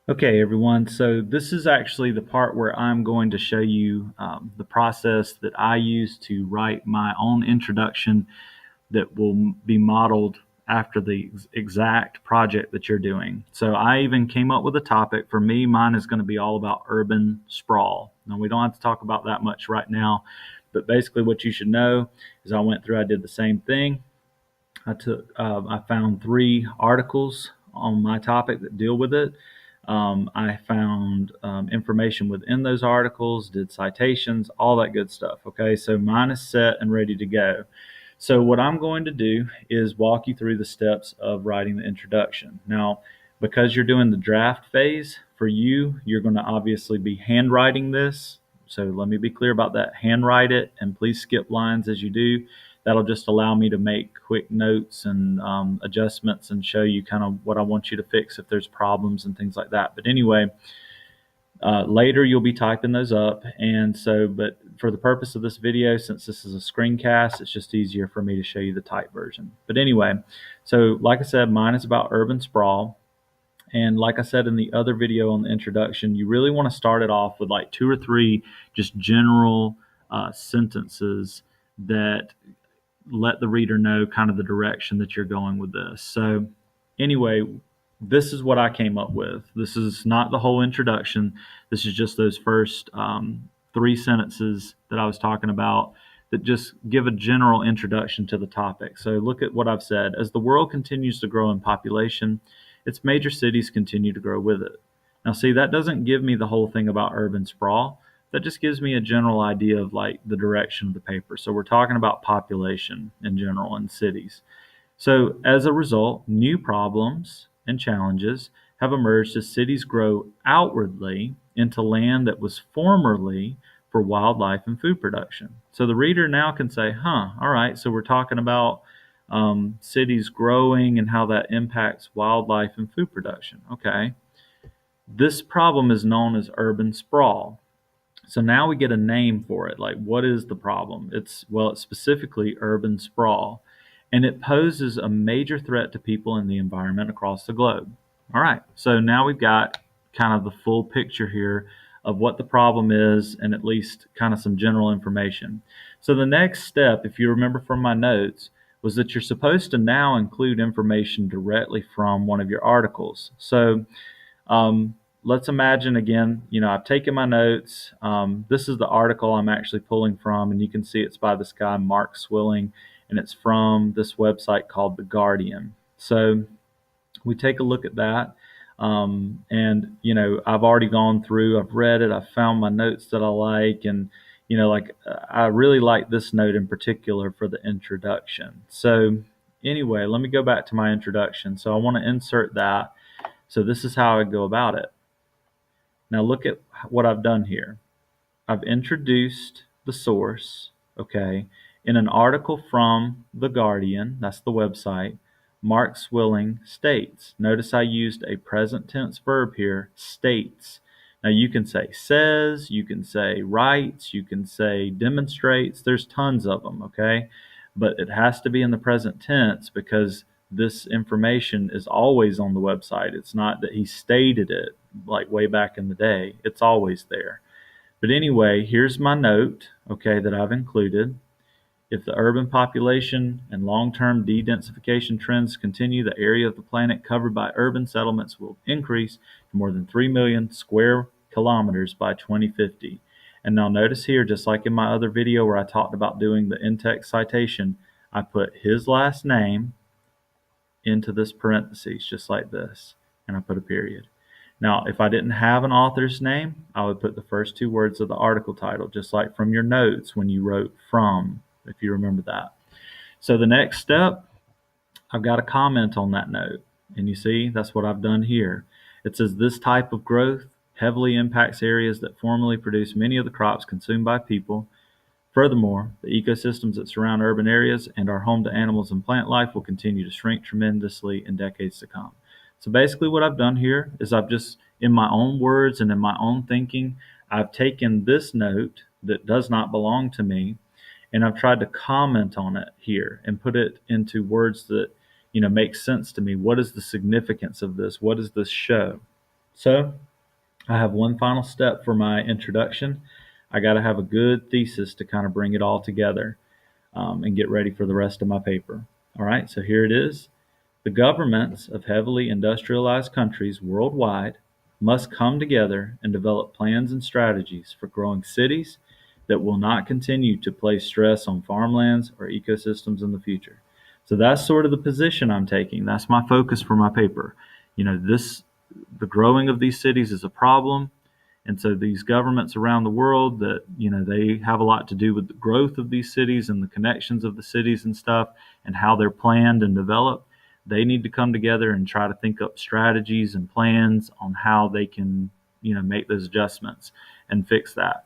Okay, everyone. So this is actually the part where I'm going to show you the process that I use to write my own introduction that will be modeled after the exact project that you're doing. So I even came up with a topic. For me, mine is going to be all about urban sprawl. Now, we don't have to talk about that much right now, but basically what you should know is I did the same thing. I found 3 articles on my topic that deal with it. I found information within those articles, did citations, all that good stuff. Okay, so mine is set and ready to go. So what I'm going to do is walk you through the steps of writing the introduction. Now, because you're doing the draft phase, for you, you're going to obviously be handwriting this. So let me be clear about that. Handwrite it, and please skip lines as you do. That'll just allow me to make quick notes and adjustments and show you kind of what I want you to fix if there's problems and things like that. But anyway, later you'll be typing those up. But for the purpose of this video, since this is a screencast, it's just easier for me to show you the typed version. But anyway, so like I said, mine is about urban sprawl. And like I said in the other video on the introduction, you really want to start it off with like 2 or 3 just general sentences that let the reader know kind of the direction that you're going with this. So anyway, this is what I came up with. This is not the whole introduction. This is just those first 3 sentences that I was talking about that just give a general introduction to the topic. So look at what I've said. As the world continues to grow in population, its major cities continue to grow with it. Now, see, that doesn't give me the whole thing about urban sprawl. That just gives me a general idea of like the direction of the paper. So we're talking about population in general in cities. So as a result, new problems and challenges have emerged as cities grow outwardly into land that was formerly for wildlife and food production. So the reader now can say, all right, so we're talking about cities growing and how that impacts wildlife and food production. Okay. This problem is known as urban sprawl. So now we get a name for it. Like, what is the problem? It's specifically urban sprawl, and it poses a major threat to people and the environment across the globe. All right, so now we've got kind of the full picture here of what the problem is and at least kind of some general information. So the next step, if you remember from my notes, was that you're supposed to now include information directly from one of your articles. So let's imagine again, I've taken my notes. This is the article I'm actually pulling from, and you can see it's by this guy, Mark Swilling, and it's from this website called The Guardian. So we take a look at that. I've already gone through, I've read it, I've found my notes that I like. And, I really like this note in particular for the introduction. So anyway, let me go back to my introduction. So I want to insert that. So this is how I go about it. Now look at what I've done here. I've introduced the source, okay, in an article from The Guardian, that's the website. Mark Swilling states. Notice I used a present tense verb here, states. Now you can say says, you can say writes, you can say demonstrates. There's tons of them, okay? But it has to be in the present tense because this information is always on the website. It's not that he stated it like way back in the day. It's always there. But anyway, here's my note, okay, that I've included. If the urban population and long-term de-densification trends continue, the area of the planet covered by urban settlements will increase to more than 3 million square kilometers by 2050. And now notice here, just like in my other video where I talked about doing the in-text citation, I put his last name into this parentheses, just like this, and I put a period. Now, if I didn't have an author's name, I would put the first 2 words of the article title, just like from your notes when you wrote from, if you remember that. So the next step, I've got a comment on that note. And you see, that's what I've done here. It says this type of growth heavily impacts areas that formerly produced many of the crops consumed by people. Furthermore, the ecosystems that surround urban areas and are home to animals and plant life will continue to shrink tremendously in decades to come. So basically what I've done here is I've just, in my own words and in my own thinking, I've taken this note that does not belong to me, and I've tried to comment on it here and put it into words that, make sense to me. What is the significance of this? What does this show? So I have one final step for my introduction. I got to have a good thesis to kind of bring it all together and get ready for the rest of my paper. All right, so here it is. The governments of heavily industrialized countries worldwide must come together and develop plans and strategies for growing cities that will not continue to place stress on farmlands or ecosystems in the future. So that's sort of the position I'm taking. That's my focus for my paper. The growing of these cities is a problem. And so these governments around the world that, they have a lot to do with the growth of these cities and the connections of the cities and stuff and how they're planned and developed. They need to come together and try to think up strategies and plans on how they can, make those adjustments and fix that.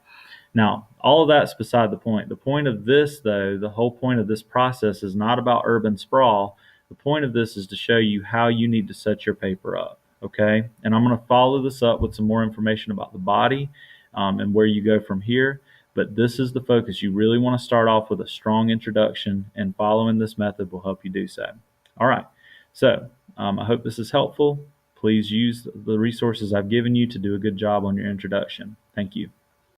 Now, all of that's beside the point. The point of this, though, the whole point of this process is not about urban sprawl. The point of this is to show you how you need to set your paper up, okay? And I'm going to follow this up with some more information about the body and where you go from here. But this is the focus. You really want to start off with a strong introduction, and following this method will help you do so. All right. So I hope this is helpful. Please use the resources I've given you to do a good job on your introduction. Thank you.